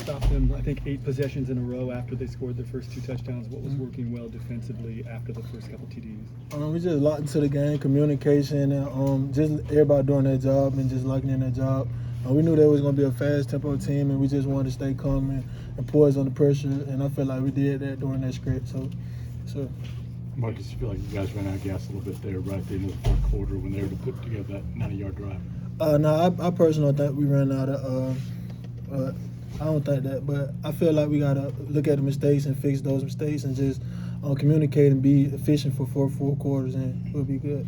stopped them, I think, 8 possessions in a row after they scored their first 2 touchdowns. What was working well defensively after the first couple TDs? We just locked into the game, communication, and just everybody doing their job and just locking in their job. We knew there was going to be a fast tempo team, and we just wanted to stay calm and poise on the pressure. And I felt like we did that during that script. So. Marcus, you feel like you guys ran out of gas a little bit there right at the end of the fourth quarter when they were to put together that 90-yard drive? No, I personally don't think we ran out of. I don't think that, but I feel like we gotta look at the mistakes and fix those mistakes and just communicate and be efficient for 4 full quarters, and we'll be good.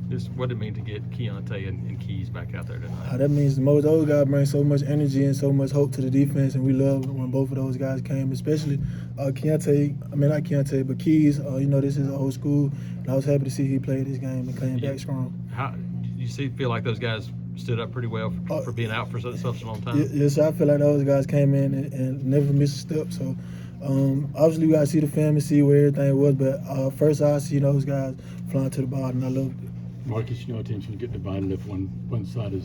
Just what did it mean to get Keontae and Keys back out there tonight? That means those guys bring so much energy and so much hope to the defense, and we love when both of those guys came, especially Keontae. I mean, not Keontae, but Keys. This is old school, and I was happy to see he played this game and came back strong. How did you feel like those guys stood up pretty well for being out for such a long time? Yes, I feel like those guys came in and never missed a step. So obviously we got to see the film and see where everything was. But first I see those guys flying to the bottom, and I loved it. Marcus, a team's going to get divided if one side of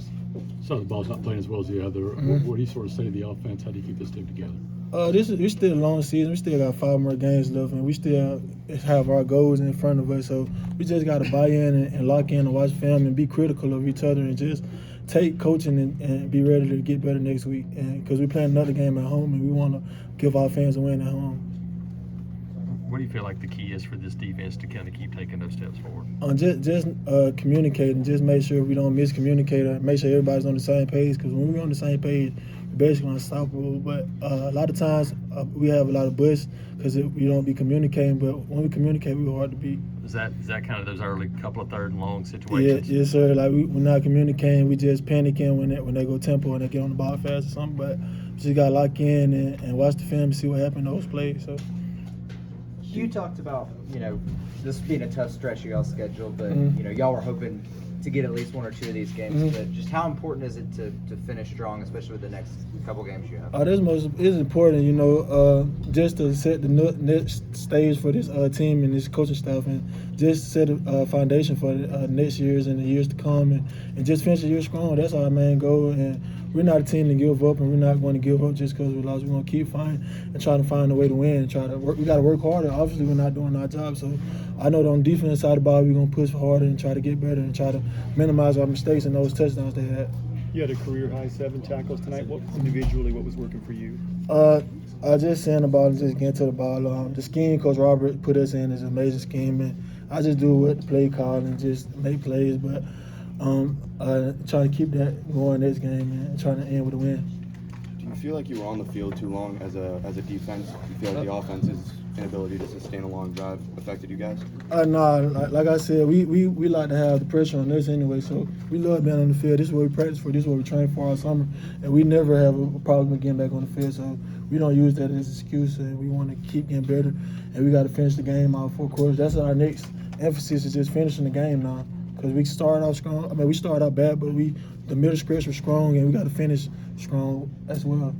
the ball's not playing as well as the other. Mm-hmm. What do you sort of say to the offense? How do you keep this team together? We're still a long season. We still got 5 more games left, and we still have our goals in front of us. So we just got to buy in and lock in and watch film and be critical of each other and just take coaching and be ready to get better next week. And because we're playing another game at home, and we want to give our fans a win at home. What do you feel like the key is for this defense to kind of keep taking those steps forward? Just communicating. Just make sure we don't miscommunicate. Make sure everybody's on the same page. Because when we're on the same page, we're basically unstoppable. But a lot of times we have a lot of busts because we don't be communicating. But when we communicate, we're hard to beat. Is that kind of those early couple of third and long situations? Yes, sir. Like we're not communicating. We just panicking when they go tempo and they get on the ball fast or something. But we just got to lock in and watch the film and see what happened in those plays. So. You talked about, this being a tough stretch you all scheduled, but, y'all were hoping to get at least 1 or 2 of these games. But just how important is it to finish strong, especially with the next couple games you have? It's important, just to set the next stage for this team and this coaching staff, and just set a foundation for next years and the years to come, and just finish the year strong. That's our main goal. And we're not a team to give up, and we're not going to give up just because we lost. We're going to keep fighting and trying to find a way to win and try to work. We got to work harder. Obviously, we're not doing our job. So I know that on the defense side of the ball, we're going to push harder and try to get better and try to minimize our mistakes and those touchdowns they had. You had a career-high 7 tackles tonight. What was working for you? I just saying the ball and just getting to the ball. The scheme Coach Robert put us in is an amazing scheme, and I just do what the play call and just make plays. But trying to keep that going next game and trying to end with a win. Do you feel like you were on the field too long as a defense? Do you feel like the offense's inability to sustain a long drive affected you guys? No, like I said, we like to have the pressure on us anyway, so we love being on the field. This is what we practice for, this is what we train for all summer, and we never have a problem getting back on the field, so we don't use that as an excuse, and we want to keep getting better, and we got to finish the game out 4 quarters. That's our next emphasis, is just finishing the game now, because we started off strong. I mean, we started out bad, but the middle stretch was strong, and we got to finish strong as well.